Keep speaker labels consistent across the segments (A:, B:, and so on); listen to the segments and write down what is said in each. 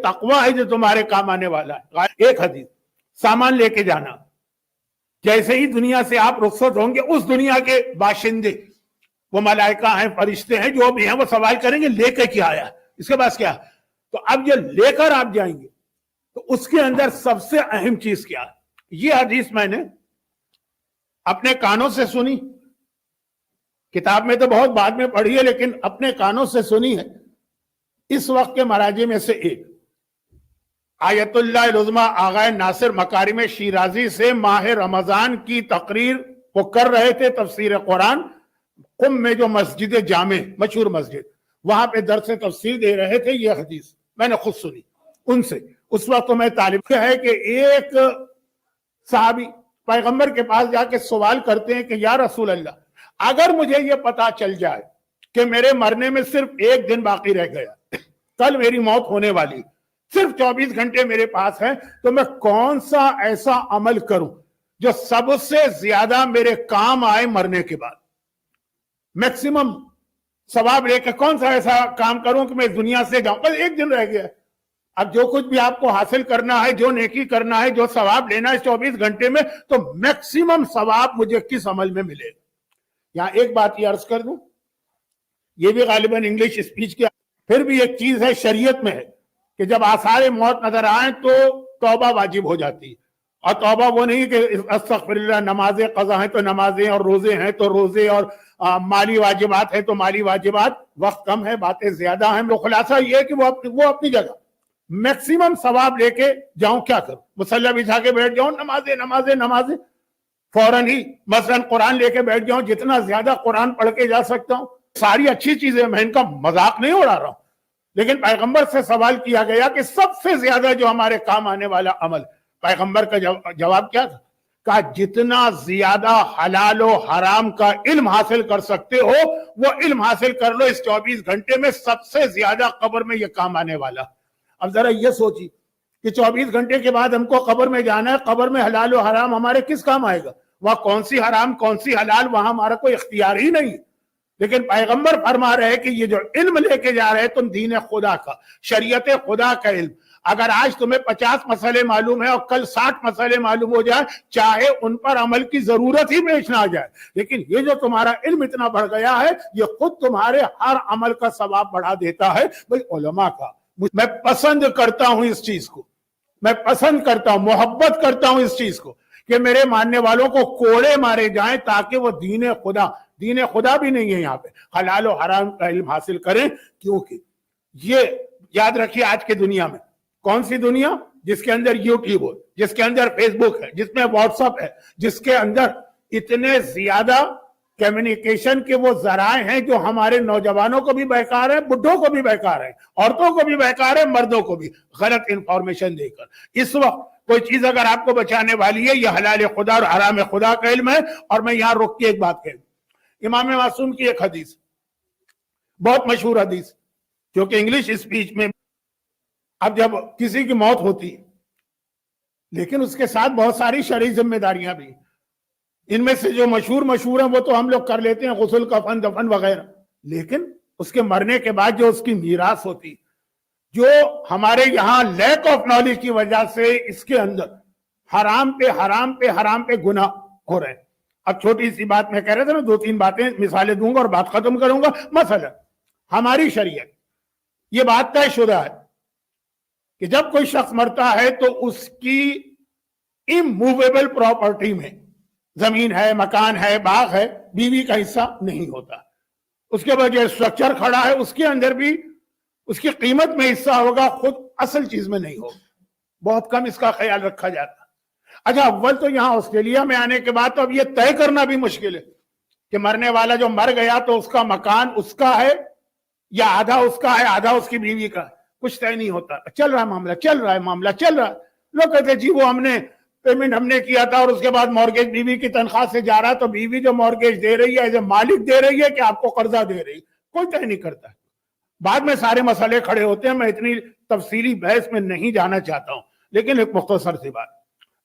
A: تقوی ہے جو تمہارے کام آنے والا ہے. ایک حدیث, سامان لے کے جانا, جیسے ہی دنیا سے آپ رخصت ہوں گے اس دنیا کے باشندے, وہ ملائکہ ہیں, فرشتے ہیں, جو بھی ہیں, وہ سوال کریں گے لے کے کیا آیا, اس کے پاس کیا. تو اب یہ لے کر آپ جائیں گے تو اس کے اندر سب سے اہم چیز کیا ہے. یہ حدیث میں نے اپنے کانوں سے سنی, کتاب میں تو بہت بعد میں پڑھی ہے لیکن اپنے کانوں سے سنی ہے. اس وقت کے مراجع میں سے ایک آیت اللہ العظمیٰ آغا ناصر مکارم شیرازی سے ماہ رمضان کی تقریر وہ کر رہے تھے, تفسیر قرآن قم میں جو مسجد جامع مشہور مسجد, وہاں پہ درس تفسیر دے رہے تھے. یہ حدیث میں نے خود سنی ان سے. اس وقت تو میں طالب ہے کہ ایک صحابی پیغمبر کے پاس جا کے سوال کرتے ہیں کہ یا رسول اللہ, اگر مجھے یہ پتا چل جائے کہ میرے مرنے میں صرف ایک دن باقی رہ گیا, کل میری موت ہونے والی, صرف 24 گھنٹے میرے پاس ہیں, تو میں کون سا ایسا عمل کروں جو سب سے زیادہ میرے کام آئے مرنے کے بعد, میکسیمم ثواب لے کے کون سا ایسا کام کروں کہ میں دنیا سے جاؤں, بس ایک دن رہ گیا. اب جو کچھ بھی آپ کو حاصل کرنا ہے, جو نیکی کرنا ہے, جو ثواب لینا ہے 24 گھنٹے میں, تو میکسیمم ثواب مجھے کس عمل میں ملے گا. یہاں ایک بات یہ عرض کر دوں, یہ بھی غالباً انگلش اسپیچ کی پھر بھی ایک چیز ہے شریعت میں ہے کہ جب آثار موت نظر آئیں تو توبہ واجب ہو جاتی ہے. اور توبہ وہ نہیں کہ استغفر اللہ, نمازیں قضا ہیں تو نمازیں, اور روزے ہیں تو روزے, اور مالی واجبات ہیں تو مالی واجبات. وقت کم ہے, باتیں زیادہ ہیں, تو خلاصہ یہ ہے کہ وہ اپنی جگہ میکسیمم ثواب لے کے جاؤں. کیا کروں, مصلی بچھا کے بیٹھ جاؤں, نمازیں نمازیں نمازیں, فوراً ہی مثلا قرآن لے کے بیٹھ جاؤں, جتنا زیادہ قرآن پڑھ کے جا سکتا ہوں. ساری اچھی چیزیں, میں ان کا مذاق نہیں اڑا رہا ہوں, لیکن پیغمبر سے سوال کیا گیا کہ سب سے زیادہ جو ہمارے کام آنے والا عمل, پیغمبر کا جواب کیا تھا؟ کہا جتنا زیادہ حلال و حرام کا علم حاصل کر سکتے ہو وہ علم حاصل کر لو اس 24 گھنٹے میں, سب سے زیادہ قبر میں یہ کام آنے والا. اب ذرا یہ سوچی کہ 24 گھنٹے کے بعد ہم کو قبر میں جانا ہے, قبر میں حلال و حرام ہمارے کس کام آئے گا؟ وہاں کون سی حرام کون سی حلال وہاں ہمارا کوئی اختیار ہی نہیں. لیکن پیغمبر فرما رہے کہ یہ جو علم لے کے جا رہے تم دین خدا کا, شریعت خدا کا علم, اگر آج تمہیں 50 مسئلے معلوم ہے اور کل 60 مسئلے معلوم ہو جائے, چاہے ان پر عمل کی ضرورت ہی پیش نہ آ جائے, لیکن یہ جو تمہارا علم اتنا بڑھ گیا ہے یہ خود تمہارے ہر عمل کا ثواب بڑھا دیتا ہے. بھئی علماء کا میں پسند کرتا ہوں اس چیز کو, میں پسند کرتا ہوں, محبت کرتا ہوں اس چیز کو کہ میرے ماننے والوں کو کوڑے مارے جائیں تاکہ وہ دین خدا بھی نہیں ہے یہاں پہ, حلال و حرام کا علم حاصل کریں. کیونکہ یہ یاد رکھیے آج کے دنیا میں, کون سی دنیا؟ جس کے اندر یوٹیوب ہو, جس کے اندر فیس بک ہے, جس میں واٹس ایپ ہے, جس کے اندر اتنے زیادہ کمیونیکیشن کے وہ ذرائع ہیں جو ہمارے نوجوانوں کو بھی بہکار ہیں, بڈھوں کو بھی بہکار ہیں, عورتوں کو بھی بہکار ہے, مردوں کو بھی, غلط انفارمیشن دے کر. اس وقت کوئی چیز اگر آپ کو بچانے والی ہے یہ حلال خدا اور حرام خدا کا علم ہے. اور میں یہاں رک کے ایک بات کہوں, امام معصوم کی ایک حدیث, بہت مشہور حدیث, جو کہ انگلش اسپیچ میں, اب جب کسی کی موت ہوتی لیکن اس کے ساتھ بہت ساری شرعی ذمہ داریاں بھی, ان میں سے جو مشہور ہیں وہ تو ہم لوگ کر لیتے ہیں, غسل کفن دفن وغیرہ, لیکن اس کے مرنے کے بعد جو اس کی میراث ہوتی, جو ہمارے یہاں لیک آف نالج کی وجہ سے اس کے اندر حرام پہ گناہ ہو رہے ہیں. اب چھوٹی سی بات میں کہہ رہا تھا نا, 2-3 باتیں مثالیں دوں گا اور بات ختم کروں گا. مثلا ہماری شریعت یہ بات طے شدہ ہے کہ جب کوئی شخص مرتا ہے تو اس کی اموویبل پراپرٹی میں زمین ہے, مکان ہے, باغ ہے, بیوی کا حصہ نہیں ہوتا. اس کے بعد جو اسٹرکچر کھڑا ہے اس کے اندر بھی اس کی قیمت میں حصہ ہوگا, خود اصل چیز میں نہیں ہوگا. بہت کم اس کا خیال رکھا جاتا. اچھا, اول تو یہاں آسٹریلیا میں آنے کے بعد تو اب یہ طے کرنا بھی مشکل ہے کہ مرنے والا جو مر گیا تو اس کا مکان اس کا ہے یا آدھا اس کا ہے, آدھا اس کی بیوی کا ہے. کچھ طے نہیں ہوتا. چل رہا ہے معاملہ. لوگ کہتے ہیں جی وہ پیمنٹ ہم نے کیا تھا اور اس کے بعد مورگیج بیوی کی تنخواہ سے جا رہا ہے, تو بیوی جو مورگیج دے رہی ہے ایز اے مالک دے رہی ہے کہ آپ کو قرضہ دے رہی, کوئی طے نہیں کرتا. بعد میں سارے مسئلے کھڑے ہوتے ہیں, میں اتنی تفصیلی بحث میں نہیں جانا چاہتا ہوں, لیکن ایک مختصر سی بات,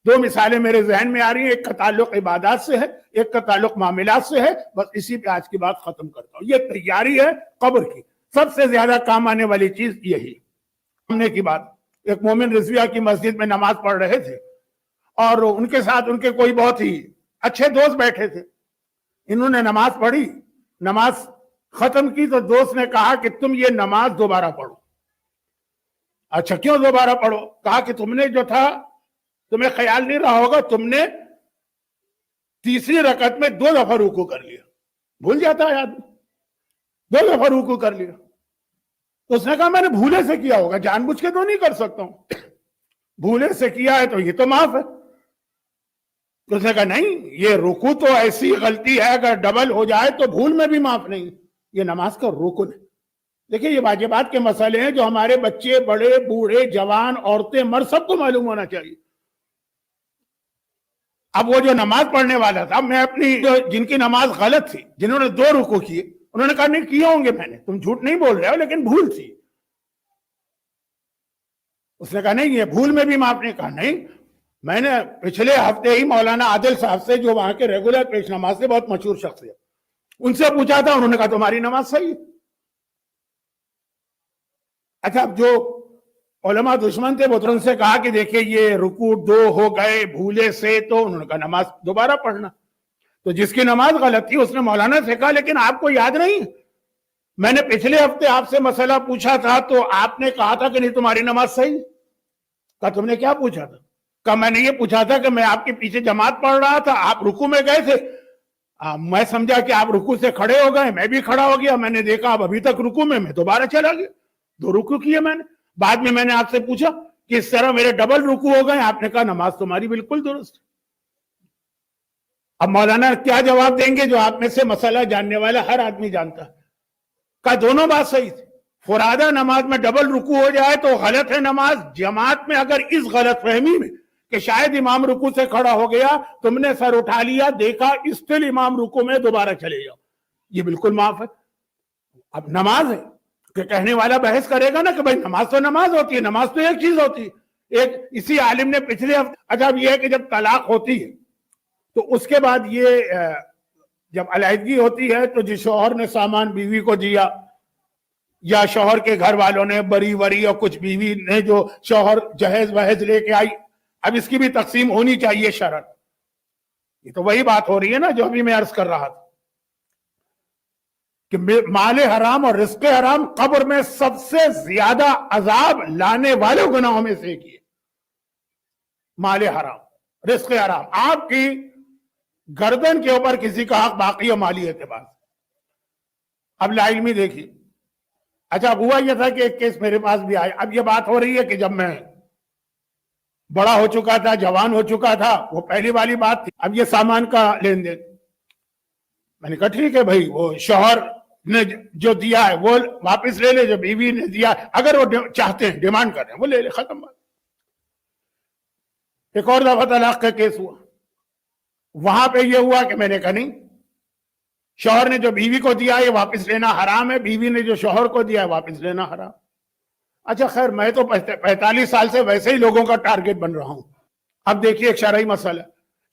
A: 2 مثالیں میرے ذہن میں آ رہی ہیں. ایک کا تعلق عبادات سے ہے, ایک کا تعلق معاملات سے ہے. بس اسی پہ آج کی بات ختم کرتا ہوں. یہ تیاری ہے قبر کی, سب سے زیادہ کام آنے والی چیز یہی. سامنے کی بات, ایک مومن رضویہ کی مسجد میں نماز پڑھ رہے تھے اور ان کے ساتھ ان کے کوئی بہت ہی اچھے دوست بیٹھے تھے. انہوں نے نماز پڑھی, نماز ختم کی تو دوست نے کہا کہ تم یہ نماز دوبارہ پڑھو. اچھا کیوں دوبارہ پڑھو؟ کہا کہ تم نے جو تھا تمہیں خیال نہیں رہا ہوگا, تم نے تیسری رکعت میں 2 دفعہ رکوع کر لیا. بھول جاتا ہے آدمی, 2 دفعہ رکوع کر لیا. تو اس نے کہا میں نے بھولے سے کیا ہوگا, جان بوجھ کے تو نہیں کر سکتا ہوں, بھولے سے کیا ہے تو یہ تو معاف ہے. تو اس نے کہا نہیں, یہ رکوع تو ایسی غلطی ہے اگر ڈبل ہو جائے تو بھول میں بھی معاف نہیں, یہ نماز کا رکن ہے. دیکھیں یہ واجبات کے مسئلے ہیں جو ہمارے بچے, بڑے, بوڑھے, جوان, عورتیں, مرد سب کو معلوم ہونا چاہیے. اب وہ جو نماز پڑھنے والا تھا, میں اپنی جن کی نماز غلط تھی, جنہوں نے 2 رکوع کیے, انہوں نے کہا نہیں کیے ہوں گے میں نے, تم جھوٹ نہیں بول رہے ہو لیکن بھول تھی. اس نے کہا نہیں یہ بھول میں بھی معاف نہیں. کہا نہیں, میں نے پچھلے ہفتے ہی مولانا عادل صاحب سے, جو وہاں کے ریگولر پیش نماز سے بہت مشہور شخص ہے, ان سے پوچھا تھا, انہوں نے کہا تمہاری نماز صحیح ہے. اچھا اب جو علماء دشمن تھے وہ ان سے کہا کہ دیکھیں یہ رکوع 2 ہو گئے بھولے سے, تو انہوں نے کہا نماز دوبارہ پڑھنا. تو جس کی نماز غلط تھی اس نے مولانا سے کہا لیکن آپ کو یاد نہیں, میں نے پچھلے ہفتے آپ سے مسئلہ پوچھا تھا تو آپ نے کہا تھا کہ نہیں تمہاری نماز صحیح. کہا تم نے کیا پوچھا تھا؟ کہا میں نے یہ پوچھا تھا کہ میں آپ کے پیچھے جماعت پڑھ رہا تھا, آپ رکوع میں گئے تھے, میں سمجھا کہ آپ رکوع سے کھڑے ہو گئے, میں بھی کھڑا ہو گیا, میں نے دیکھا آپ ابھی تک رکوع میں دوبارہ چلا گیا, 2 رکوع کیے میں نے. بعد میں نے آپ سے پوچھا کہ اس طرح میرے ڈبل رکوع ہو گئے, آپ نے کہا نماز تمہاری بالکل درست. اب مولانا کیا جواب دیں گے جو آپ میں سے مسئلہ جاننے والا ہر آدمی جانتا ہے؟ کہا دونوں بات صحیح تھی, فرادہ نماز میں ڈبل رکوع ہو جائے تو غلط ہے نماز. جماعت میں اگر اس غلط فہمی میں کہ شاید امام رکوع سے کھڑا ہو گیا, تم نے سر اٹھا لیا, دیکھا اسٹل امام رکوع میں, دوبارہ چلے جاؤ, یہ بالکل معاف ہے. اب نماز ہے کہ کہنے والا بحث کرے گا نا کہ بھائی نماز تو نماز ہوتی ہے, نماز تو ایک چیز ہوتی ہے. ایک اسی عالم نے پچھلے ہفتے, اچھا اب یہ ہے کہ جب طلاق ہوتی ہے تو اس کے بعد یہ جب علیحدگی ہوتی ہے تو جس شوہر نے سامان بیوی کو دیا یا شوہر کے گھر والوں نے بری وری اور کچھ بیوی نے جو شوہر جہیز وہیز لے کے آئی, اب اس کی بھی تقسیم ہونی چاہیے شرعن. یہ تو وہی بات ہو رہی ہے نا جو ابھی میں عرض کر رہا تھا کہ مال حرام اور رزق حرام قبر میں سب سے زیادہ عذاب لانے والے گناہوں میں سے ایک ہے. مال حرام, رزق حرام, آپ کی گردن کے اوپر کسی کا حق باقی ہے مالی اعتبار سے. اب لا علمی دیکھیے, اچھا اب ہوا یہ تھا کہ ایک کیس میرے پاس بھی آیا. اب یہ بات ہو رہی ہے کہ جب میں بڑا ہو چکا تھا, جوان ہو چکا تھا, وہ پہلی والی بات تھی. اب یہ سامان کا لین دین, میں نے کہا ٹھیک ہے بھائی, وہ شوہر نے جو دیا ہے وہ واپس لے لے, جو بیوی نے دیا اگر وہ چاہتے ہیں, ڈیمانڈ کر رہے ہیں, وہ لے لے, ختم بات. ایک اور دفعہ طلاق کا کیس ہوا, وہاں پہ یہ ہوا کہ میں نے کہا نہیں, شوہر نے جو بیوی کو دیا یہ واپس لینا حرام ہے, بیوی نے جو شوہر کو دیا ہے واپس لینا حرام. اچھا خیر, میں تو 45 سال سے ویسے ہی لوگوں کا ٹارگٹ بن رہا ہوں. اب دیکھیے ایک شرعی مسئلہ,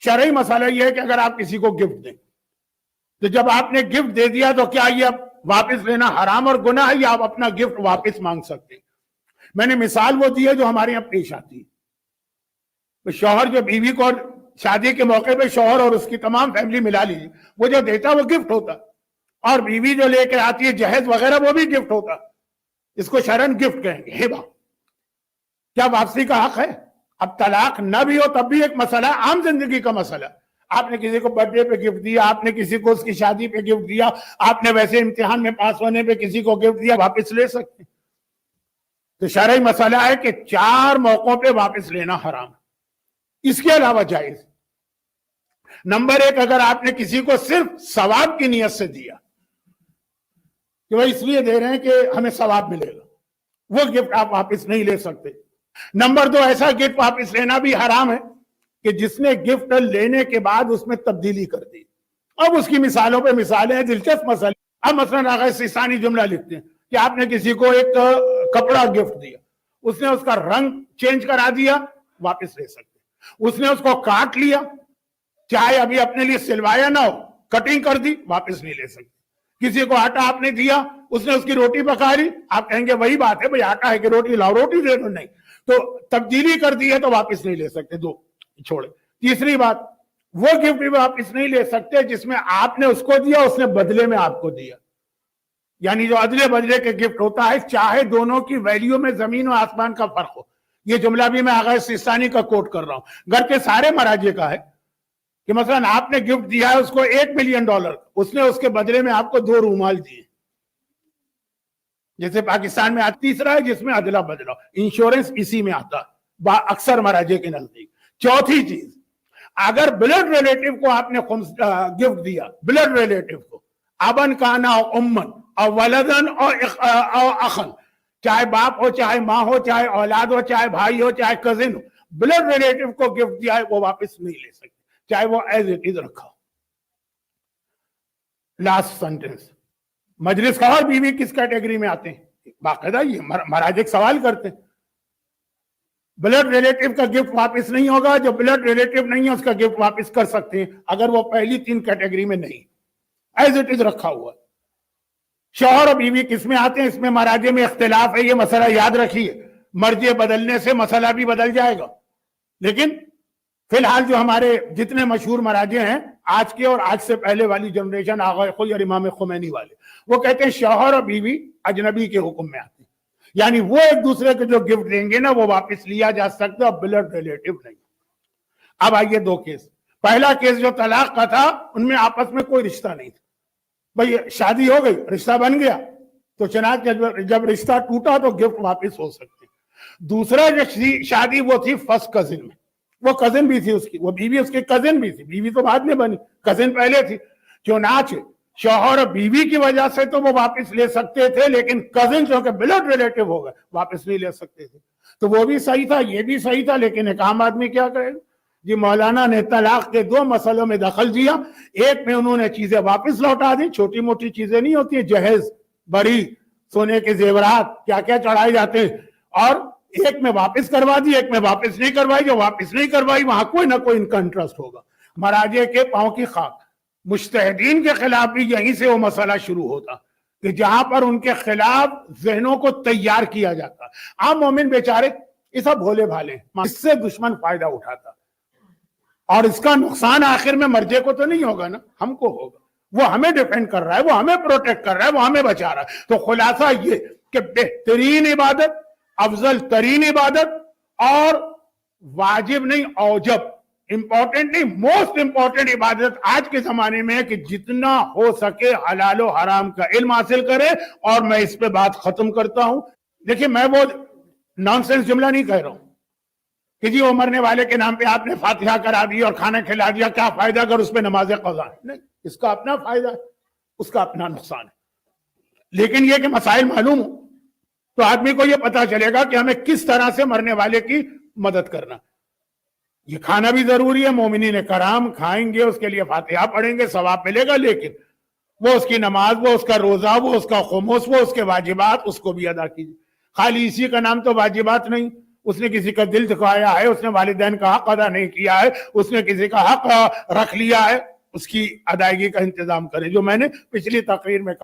A: شرعی مسئلہ یہ ہے کہ اگر آپ کسی کو گفٹ دیں تو جب آپ نے گفٹ دے دیا تو کیا یہ اب واپس لینا حرام اور گناہ ہے, یا آپ اپنا گفٹ واپس مانگ سکتے ہیں؟ میں نے مثال وہ دی ہے جو ہمارے یہاں پیش آتی ہے. شوہر جو بیوی کو شادی کے موقع پہ شوہر اور اس کی تمام فیملی ملا لیجیے, وہ جو دیتا وہ گفٹ ہوتا, اور بیوی جو لے کے آتی ہے جہیز وغیرہ وہ بھی گفٹ ہوتا. اس کو شرعن گفٹ کہیں گے, ہبہ. کیا واپسی کا حق ہے؟ اب طلاق نہ بھی ہو تب بھی ایک مسئلہ, عام زندگی کا مسئلہ. آپ نے کسی کو برتھ ڈے پہ گفٹ دیا, آپ نے کسی کو اس کی شادی پہ گفٹ دیا, آپ نے ویسے امتحان میں پاس ہونے پہ کسی کو گفٹ دیا, واپس لے سکتے. تو شرعی مسئلہ ہے کہ 4 موقعوں پہ واپس لینا حرام. اس کے علاوہ جائز. نمبر 1, اگر آپ نے کسی کو صرف ثواب کی نیت سے دیا کہ وہ اس لیے دے رہے ہیں کہ ہمیں ثواب ملے گا, وہ گفٹ آپ واپس نہیں لے سکتے. نمبر 2, ایسا گفٹ واپس لینا بھی حرام ہے کہ جس نے گفٹ لینے کے بعد اس میں تبدیلی کر دی. اب اس کی مثالوں پہ مثالیں ہیں, دلچسپ مسئلے. اب مثلا آغا سیستانی جملہ لکھتے ہیں کہ آپ نے کسی کو ایک کپڑا گفٹ دیا, اس نے اس کا رنگ چینج کرا دیا, واپس لے سکتے. اس نے اس کو کاٹ لیا, چاہے ابھی اپنے لیے سلوایا نہ ہو, کٹنگ کر دی, واپس نہیں لے سکتے. کسی کو آٹا آپ نے دیا, اس نے اس کی روٹی پکا لی, آپ کہیں گے وہی بات ہے بھئی آٹا ہے کہ روٹی لاؤ, روٹی دے دو. نہیں, تو تبدیلی کر دی ہے تو واپس نہیں لے سکتے، دو چھوڑے۔ تیسری بات، وہ گفٹ بھی واپس نہیں لے سکتے جس میں آپ نے اس کو دیا، اس نے بدلے میں آپ کو دیا، یعنی جو ادلے بدلے کے گفٹ ہوتا ہے، چاہے دونوں کی ویلیو میں زمین و آسمان کا فرق ہو۔ یہ جملہ بھی میں آغا سیستانی کا کوٹ کر رہا ہوں، گھر کے سارے مراجع کا ہے کہ مثلا آپ نے گفٹ دیا ہے اس کو $1 ملین، اس نے اس کے بدلے میں آپ کو 2 رومال دیے، جیسے پاکستان میں تیسرا ہے جس میں ادلا بدلا، انشورنس اسی میں آتا اکثر مراجع کے نزدیک۔ چوتھی چیز، اگر بلڈ ریلیٹو کو آپ نے گفٹ دیا، بلڈ ریلیٹو کو، ابن کانا او امن او ولدن او اخن، چاہے باپ ہو، چاہے ماں ہو، چاہے اولاد ہو، چاہے بھائی ہو، چاہے کزن ہو، بلڈ ریلیٹو کو گفٹ دیا ہے وہ واپس نہیں لے سکتے، چاہے وہ ایز اٹ از رکھا ہو۔ لاسٹ سینٹنس، مجلس خواہ اور بیوی کس کیٹیگری میں آتے ہیں؟ باقاعدہ یہ مراجع سوال کرتے ہیں۔ بلڈ ریلیٹو کا گفٹ واپس نہیں ہوگا، جو بلڈ ریلیٹو نہیں ہے اس کا گفٹ واپس کر سکتے ہیں اگر وہ پہلی 3 کیٹیگری میں نہیں، ایز اٹ از رکھا ہوا۔ شوہر اور بیوی کس میں آتے ہیں؟ اس میں مراجع میں اختلاف ہے، یہ مسئلہ یاد رکھیے، مرجع بدلنے سے مسئلہ بھی بدل جائے گا، لیکن فی الحال جو ہمارے جتنے مشہور مراجع ہیں آج کے اور آج سے پہلے والی جنریشن، آغا خود اور امام خمینی والے، وہ کہتے ہیں شوہر اور بیوی اجنبی کے حکم میں آتے ہیں، یعنی وہ ایک دوسرے کو جو گفٹ دیں گے نا وہ واپس لیا جا سکتا ہے، بلڈ ریلیٹو نہیں۔ اب آئیے 2 کیس۔ پہلا کیس جو طلاق کا تھا، ان میں آپس میں کوئی رشتہ نہیں تھا، بھئی شادی ہو گئی، رشتہ بن گیا، تو چنانچہ جب رشتہ ٹوٹا تو گفٹ واپس ہو سکتے۔ دوسرا جو شادی وہ تھی فرسٹ کزن میں، وہ کزن بھی تھی اس کی، وہ بیوی اس کی کزن بھی تھی، بیوی تو بعد میں بنی، کزن پہلے تھی، چنانچہ شوہر اور بیوی کی وجہ سے تو وہ واپس لے سکتے تھے، لیکن کزن جو کہ بلڈ ریلیٹو ہو گئے واپس نہیں لے سکتے تھے۔ تو وہ بھی صحیح تھا، یہ بھی صحیح تھا، لیکن ایک عام آدمی کیا کرے گا؟ جی مولانا نے طلاق کے 2 مسئلوں میں دخل دیا، ایک میں انہوں نے چیزیں واپس لوٹا دی، چھوٹی موٹی چیزیں نہیں ہوتی ہیں، جہیز، بڑی، سونے کے زیورات، کیا کیا چڑھائے جاتے ہیں، اور ایک میں واپس کروا دی، ایک میں واپس نہیں کروائی۔ جو واپس نہیں کروائی وہاں کوئی نہ کوئی ان کا انٹرسٹ ہوگا، مراجع کے پاؤں کی خاک۔ مجتہدین کے خلاف بھی یہیں سے وہ مسئلہ شروع ہوتا کہ جہاں پر ان کے خلاف ذہنوں کو تیار کیا جاتا۔ عام مومن بیچارے یہ سب بھولے بھالے ہیں، اس سے دشمن فائدہ اٹھاتا، اور اس کا نقصان آخر میں مرجع کو تو نہیں ہوگا نا، ہم کو ہوگا۔ وہ ہمیں ڈیفینڈ کر رہا ہے، وہ ہمیں پروٹیکٹ کر رہا ہے، وہ ہمیں بچا رہا ہے۔ تو خلاصہ یہ کہ بہترین عبادت، افضل ترین عبادت، اور واجب نہیں اوجب، امپورٹنٹ نہیں موسٹ امپورٹنٹ عبادت آج کے زمانے میں ہے کہ جتنا ہو سکے حلال و حرام کا علم حاصل کرے۔ اور میں اس پہ بات ختم کرتا ہوں۔ دیکھیں میں وہ نان سینس جملہ نہیں کہہ رہا ہوں کہ جی وہ مرنے والے کے نام پہ آپ نے فاتحہ کرا دی اور کھانا کھلا دیا، کیا فائدہ اگر اس پہ نماز قضا ہے؟ نہیں، اس کا اپنا فائدہ ہے، اس کا اپنا نقصان ہے، لیکن یہ کہ مسائل معلوم ہو تو آدمی کو یہ پتا چلے گا کہ ہمیں کس طرح سے مرنے والے کی مدد کرنا۔ یہ کھانا بھی ضروری ہے، مومنین کرام کھائیں گے، اس کے لیے فاتحہ پڑھیں گے، ثواب ملے گا، لیکن وہ اس کی نماز، وہ اس کا روزہ، وہ اس کا خمس، وہ اس کے واجبات، اس کو بھی ادا کیجیے۔ خالی اسی کا نام تو واجبات نہیں، اس نے کسی کا دل دکھایا ہے، اس نے والدین کا حق ادا نہیں کیا ہے، اس نے کسی کا حق رکھ لیا ہے، اس کی ادائیگی کا انتظام کریں، جو میں نے پچھلی تقریر میں کہا۔